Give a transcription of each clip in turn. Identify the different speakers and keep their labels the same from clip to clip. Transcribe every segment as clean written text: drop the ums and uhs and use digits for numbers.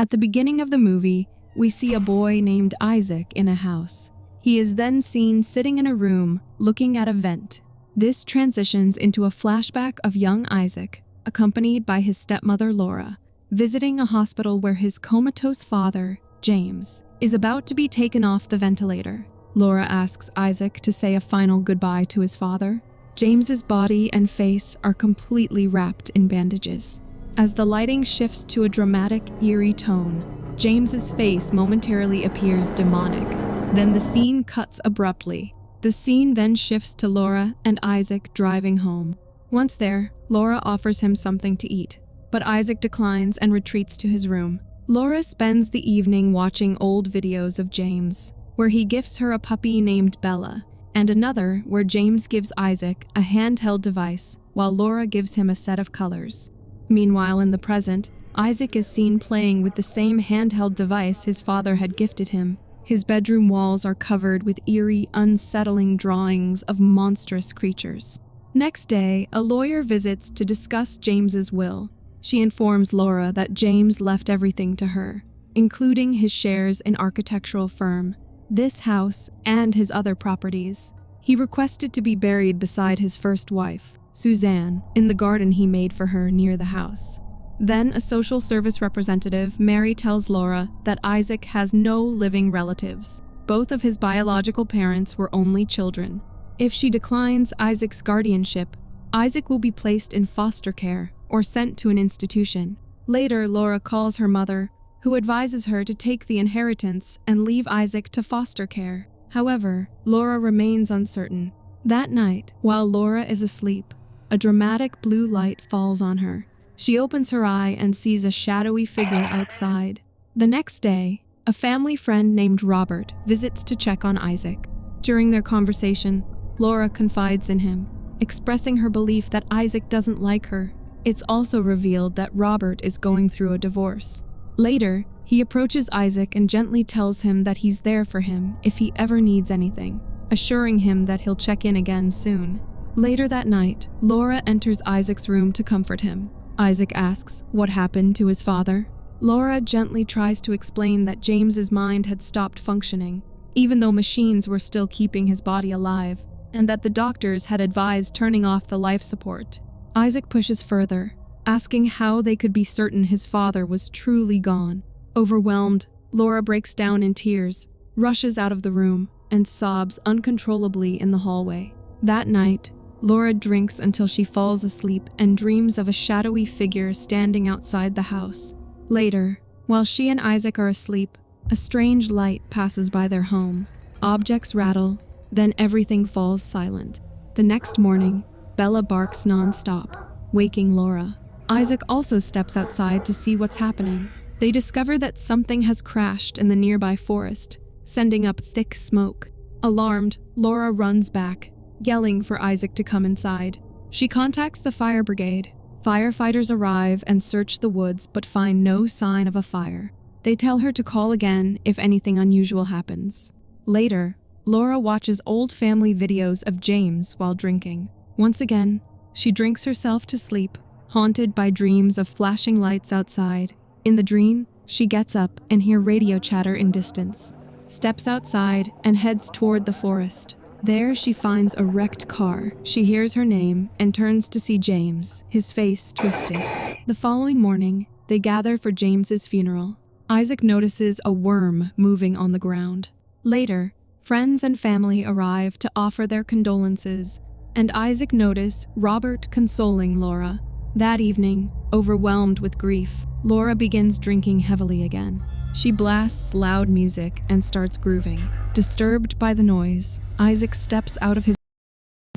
Speaker 1: At the beginning of the movie, we see a boy named Isaac in a house. He is then seen sitting in a room, looking at a vent. This transitions into a flashback of young Isaac, accompanied by his stepmother Laura, visiting a hospital where his comatose father, James, is about to be taken off the ventilator. Laura asks Isaac to say a final goodbye to his father. James's body and face are completely wrapped in bandages. As the lighting shifts to a dramatic, eerie tone, James's face momentarily appears demonic. Then the scene cuts abruptly. The scene then shifts to Laura and Isaac driving home. Once there, Laura offers him something to eat, but Isaac declines and retreats to his room. Laura spends the evening watching old videos of James, where he gifts her a puppy named Bella, and another where James gives Isaac a handheld device while Laura gives him a set of colors. Meanwhile, in the present, Isaac is seen playing with the same handheld device his father had gifted him. His bedroom walls are covered with eerie, unsettling drawings of monstrous creatures. Next day, a lawyer visits to discuss James's will. She informs Laura that James left everything to her, including his shares in architectural firm, this house, and his other properties. He requested to be buried beside his first wife, Suzanne, in the garden he made for her near the house. Then a social service representative, Mary, tells Laura that Isaac has no living relatives. Both of his biological parents were only children. If she declines Isaac's guardianship, Isaac will be placed in foster care or sent to an institution. Later, Laura calls her mother, who advises her to take the inheritance and leave Isaac to foster care. However, Laura remains uncertain. That night, while Laura is asleep, a dramatic blue light falls on her. She opens her eye and sees a shadowy figure outside. The next day, a family friend named Robert visits to check on Isaac. During their conversation, Laura confides in him, expressing her belief that Isaac doesn't like her. It's also revealed that Robert is going through a divorce. Later, he approaches Isaac and gently tells him that he's there for him if he ever needs anything, assuring him that he'll check in again soon. Later that night, Laura enters Isaac's room to comfort him. Isaac asks what happened to his father. Laura gently tries to explain that James's mind had stopped functioning, even though machines were still keeping his body alive, and that the doctors had advised turning off the life support. Isaac pushes further, asking how they could be certain his father was truly gone. Overwhelmed, Laura breaks down in tears, rushes out of the room, and sobs uncontrollably in the hallway. That night, Laura drinks until she falls asleep and dreams of a shadowy figure standing outside the house. Later, while she and Isaac are asleep, a strange light passes by their home. Objects rattle, then everything falls silent. The next morning, Bella barks non-stop, waking Laura. Isaac also steps outside to see what's happening. They discover that something has crashed in the nearby forest, sending up thick smoke. Alarmed, Laura runs back, yelling for Isaac to come inside. She contacts the fire brigade. Firefighters arrive and search the woods but find no sign of a fire. They tell her to call again if anything unusual happens. Later, Laura watches old family videos of James while drinking. Once again, she drinks herself to sleep, haunted by dreams of flashing lights outside. In the dream, she gets up and hears radio chatter in distance, steps outside, and heads toward the forest. There, she finds a wrecked car. She hears her name and turns to see James, his face twisted. The following morning, they gather for James's funeral. Isaac notices a worm moving on the ground. Later, friends and family arrive to offer their condolences, and Isaac notices Robert consoling Laura. That evening, overwhelmed with grief, Laura begins drinking heavily again. She blasts loud music and starts grooving. Disturbed by the noise, Isaac steps out of his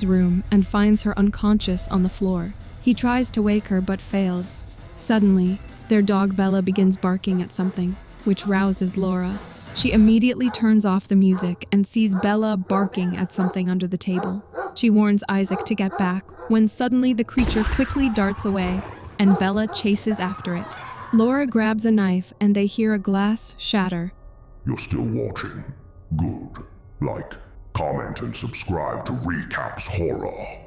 Speaker 1: room and finds her unconscious on the floor. He tries to wake her but fails. Suddenly, their dog Bella begins barking at something, which rouses Laura. She immediately turns off the music and sees Bella barking at something under the table. She warns Isaac to get back, when suddenly the creature quickly darts away, and Bella chases after it. Laura grabs a knife and they hear a glass shatter.
Speaker 2: You're still watching? Good. Like, comment, and subscribe to Recapss Horror.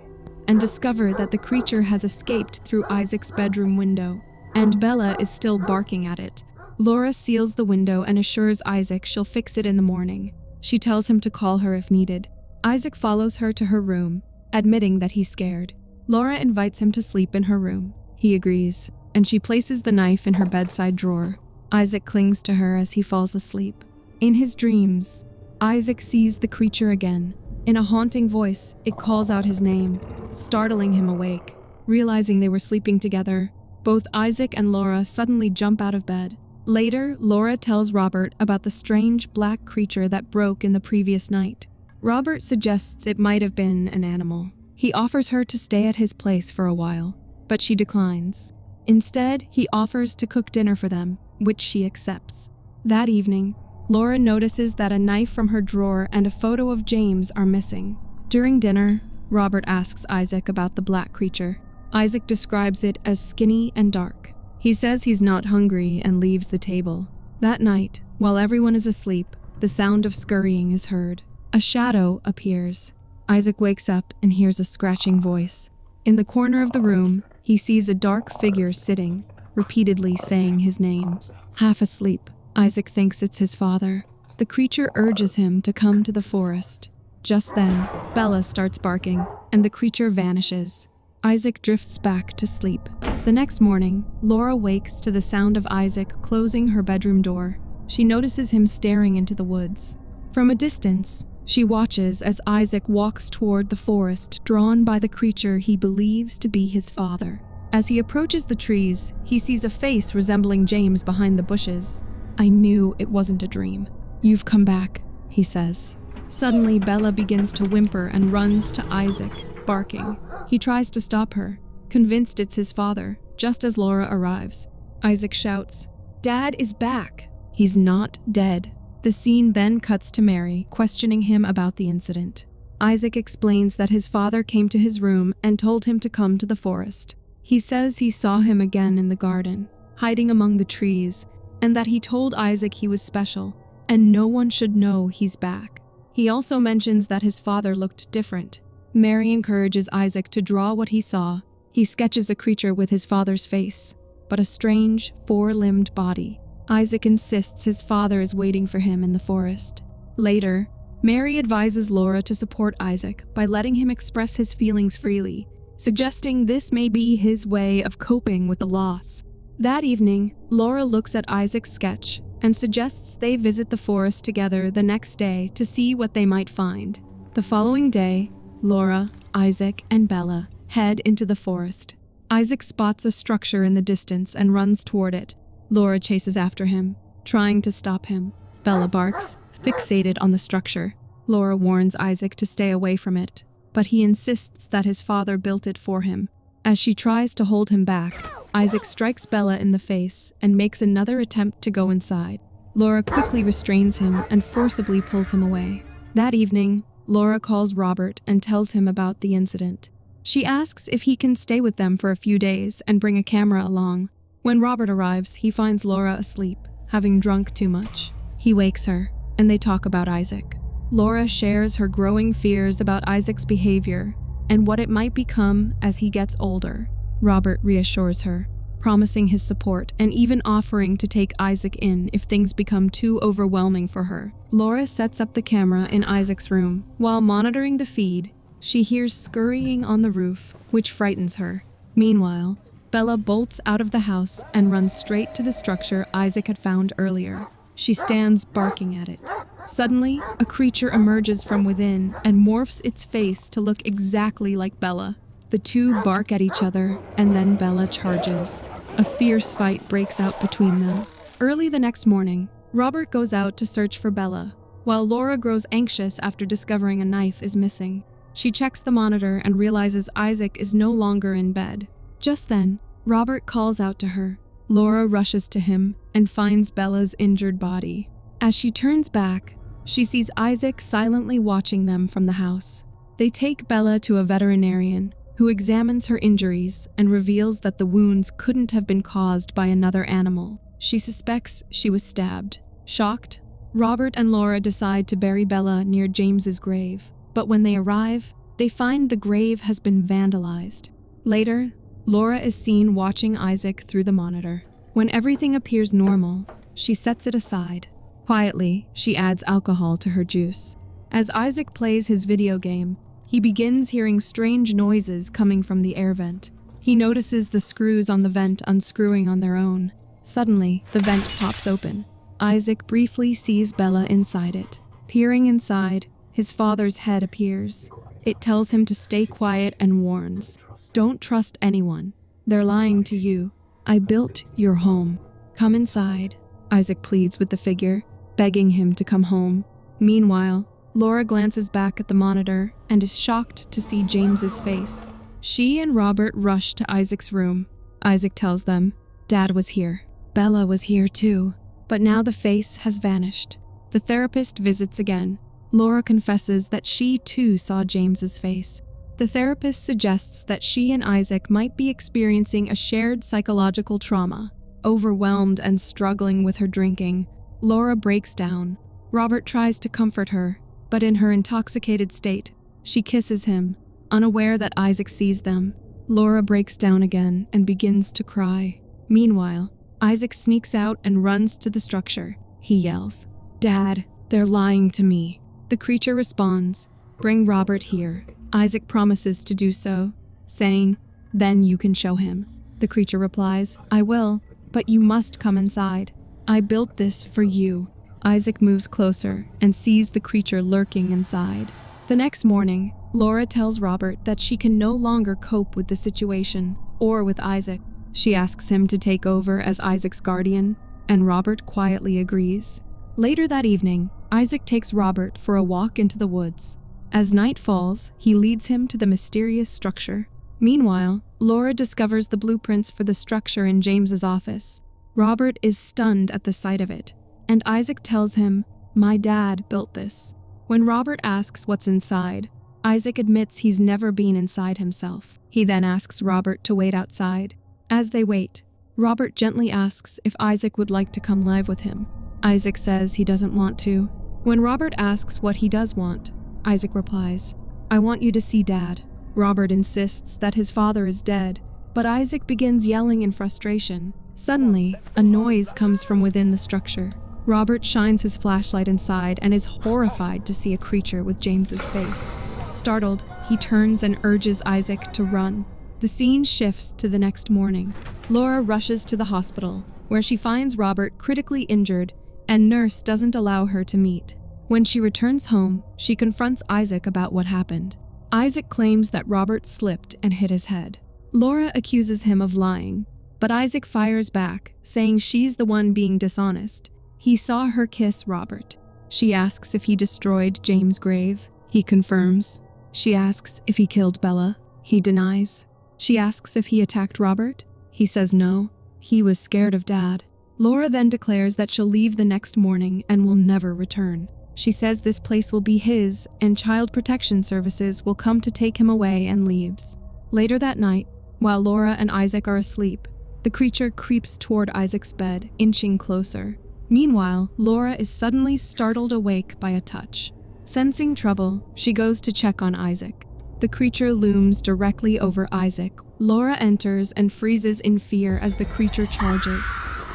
Speaker 1: And discover that the creature has escaped through Isaac's bedroom window, and Bella is still barking at it. Laura seals the window and assures Isaac she'll fix it in the morning. She tells him to call her if needed. Isaac follows her to her room, admitting that he's scared. Laura invites him to sleep in her room. He agrees, and she places the knife in her bedside drawer. Isaac clings to her as he falls asleep. In his dreams, Isaac sees the creature again. In a haunting voice, it calls out his name, startling him awake. Realizing they were sleeping together, both Isaac and Laura suddenly jump out of bed. Later, Laura tells Robert about the strange black creature that broke in the previous night. Robert suggests it might have been an animal. He offers her to stay at his place for a while, but she declines. Instead, he offers to cook dinner for them, which she accepts. That evening, Laura notices that a knife from her drawer and a photo of James are missing. During dinner, Robert asks Isaac about the black creature. Isaac describes it as skinny and dark. He says he's not hungry and leaves the table. That night, while everyone is asleep, the sound of scurrying is heard. A shadow appears. Isaac wakes up and hears a scratching voice. In the corner of the room, he sees a dark figure sitting, repeatedly saying his name. Half asleep, Isaac thinks it's his father. The creature urges him to come to the forest. Just then, Bella starts barking, and the creature vanishes. Isaac drifts back to sleep. The next morning, Laura wakes to the sound of Isaac closing her bedroom door. She notices him staring into the woods. From a distance, she watches as Isaac walks toward the forest, drawn by the creature he believes to be his father. As he approaches the trees, he sees a face resembling James behind the bushes. "I knew it wasn't a dream. You've come back," he says. Suddenly, Bella begins to whimper and runs to Isaac, barking. He tries to stop her, convinced it's his father, just as Laura arrives. Isaac shouts, "Dad is back!" He's not dead. The scene then cuts to Mary, questioning him about the incident. Isaac explains that his father came to his room and told him to come to the forest. He says he saw him again in the garden, hiding among the trees, and that he told Isaac he was special, and no one should know he's back. He also mentions that his father looked different. Mary encourages Isaac to draw what he saw. He sketches a creature with his father's face, but a strange, four-limbed body. Isaac insists his father is waiting for him in the forest. Later, Mary advises Laura to support Isaac by letting him express his feelings freely, suggesting this may be his way of coping with the loss. That evening, Laura looks at Isaac's sketch and suggests they visit the forest together the next day to see what they might find. The following day, Laura, Isaac, and Bella head into the forest. Isaac spots a structure in the distance and runs toward it. Laura chases after him, trying to stop him. Bella barks, fixated on the structure. Laura warns Isaac to stay away from it, but he insists that his father built it for him. As she tries to hold him back, Isaac strikes Bella in the face and makes another attempt to go inside. Laura quickly restrains him and forcibly pulls him away. That evening, Laura calls Robert and tells him about the incident. She asks if he can stay with them for a few days and bring a camera along. When Robert arrives, he finds Laura asleep, having drunk too much. He wakes her, and they talk about Isaac. Laura shares her growing fears about Isaac's behavior and what it might become as he gets older. Robert reassures her, promising his support and even offering to take Isaac in if things become too overwhelming for her. Laura sets up the camera in Isaac's room. While monitoring the feed, she hears scurrying on the roof, which frightens her. Meanwhile, Bella bolts out of the house and runs straight to the structure Isaac had found earlier. She stands barking at it. Suddenly, a creature emerges from within and morphs its face to look exactly like Bella. The two bark at each other, and then Bella charges. A fierce fight breaks out between them. Early the next morning, Robert goes out to search for Bella, while Laura grows anxious after discovering a knife is missing. She checks the monitor and realizes Isaac is no longer in bed. Just then, Robert calls out to her. Laura rushes to him and finds Bella's injured body. As she turns back, she sees Isaac silently watching them from the house. They take Bella to a veterinarian, who examines her injuries and reveals that the wounds couldn't have been caused by another animal. She suspects she was stabbed. Shocked, Robert and Laura decide to bury Bella near James's grave. But when they arrive, they find the grave has been vandalized. Later, Laura is seen watching Isaac through the monitor. When everything appears normal, she sets it aside. Quietly, she adds alcohol to her juice. As Isaac plays his video game, he begins hearing strange noises coming from the air vent. He notices the screws on the vent unscrewing on their own. Suddenly, the vent pops open. Isaac briefly sees Bella inside it. Peering inside, his father's head appears. It tells him to stay quiet and warns, "Don't trust anyone. They're lying to you. I built your home. Come inside," Isaac pleads with the figure, begging him to come home. Meanwhile, Laura glances back at the monitor and is shocked to see James's face. She and Robert rush to Isaac's room. Isaac tells them, "Dad was here. Bella was here too." But now the face has vanished. The therapist visits again. Laura confesses that she too saw James's face. The therapist suggests that she and Isaac might be experiencing a shared psychological trauma. Overwhelmed and struggling with her drinking, Laura breaks down. Robert tries to comfort her, but in her intoxicated state, she kisses him, unaware that Isaac sees them. Laura breaks down again and begins to cry. Meanwhile, Isaac sneaks out and runs to the structure. He yells, "Dad, they're lying to me." The creature responds, "Bring Robert here." Isaac promises to do so, saying, "Then you can show him." The creature replies, "I will, but you must come inside. I built this for you." Isaac moves closer and sees the creature lurking inside. The next morning, Laura tells Robert that she can no longer cope with the situation or with Isaac. She asks him to take over as Isaac's guardian, and Robert quietly agrees. Later that evening, Isaac takes Robert for a walk into the woods. As night falls, he leads him to the mysterious structure. Meanwhile, Laura discovers the blueprints for the structure in James's office. Robert is stunned at the sight of it, and Isaac tells him, "My dad built this." When Robert asks what's inside, Isaac admits he's never been inside himself. He then asks Robert to wait outside. As they wait, Robert gently asks if Isaac would like to come live with him. Isaac says he doesn't want to. When Robert asks what he does want, Isaac replies, "I want you to see Dad." Robert insists that his father is dead, but Isaac begins yelling in frustration. Suddenly, a noise comes from within the structure. Robert shines his flashlight inside and is horrified to see a creature with James's face. Startled, he turns and urges Isaac to run. The scene shifts to the next morning. Laura rushes to the hospital, where she finds Robert critically injured and nurse doesn't allow her to meet. When she returns home, she confronts Isaac about what happened. Isaac claims that Robert slipped and hit his head. Laura accuses him of lying, but Isaac fires back, saying she's the one being dishonest. He saw her kiss Robert. She asks if he destroyed James' grave. He confirms. She asks if he killed Bella. He denies. She asks if he attacked Robert. He says no. He was scared of Dad. Laura then declares that she'll leave the next morning and will never return. She says this place will be his and Child Protection Services will come to take him away and leaves. Later that night, while Laura and Isaac are asleep, the creature creeps toward Isaac's bed, inching closer. Meanwhile, Laura is suddenly startled awake by a touch. Sensing trouble, she goes to check on Isaac. The creature looms directly over Isaac. Laura enters and freezes in fear as the creature charges,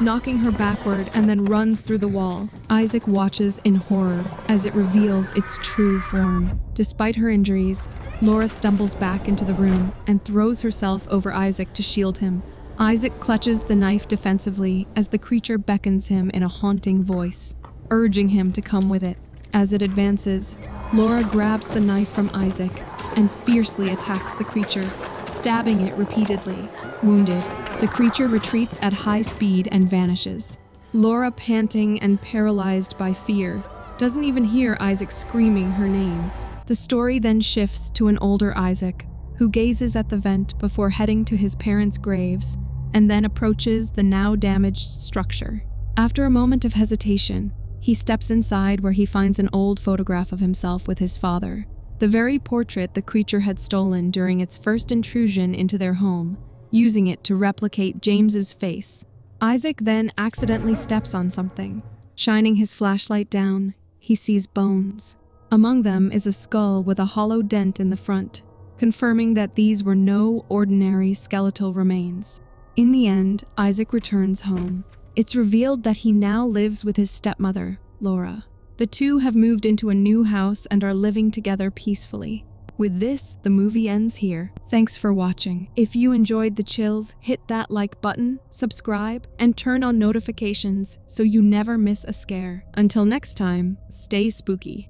Speaker 1: knocking her backward and then runs through the wall. Isaac watches in horror as it reveals its true form. Despite her injuries, Laura stumbles back into the room and throws herself over Isaac to shield him. Isaac clutches the knife defensively as the creature beckons him in a haunting voice, urging him to come with it. As it advances, Laura grabs the knife from Isaac and fiercely attacks the creature, stabbing it repeatedly. Wounded, the creature retreats at high speed and vanishes. Laura, panting and paralyzed by fear, doesn't even hear Isaac screaming her name. The story then shifts to an older Isaac, who gazes at the vent before heading to his parents' graves and then approaches the now damaged structure. After a moment of hesitation, he steps inside where he finds an old photograph of himself with his father, the very portrait the creature had stolen during its first intrusion into their home, using it to replicate James's face. Isaac then accidentally steps on something. Shining his flashlight down, he sees bones. Among them is a skull with a hollow dent in the front, confirming that these were no ordinary skeletal remains. In the end, Isaac returns home. It's revealed that he now lives with his stepmother, Laura. The two have moved into a new house and are living together peacefully. With this, the movie ends here. Thanks for watching. If you enjoyed the chills, hit that like button, subscribe, and turn on notifications so you never miss a scare. Until next time, stay spooky.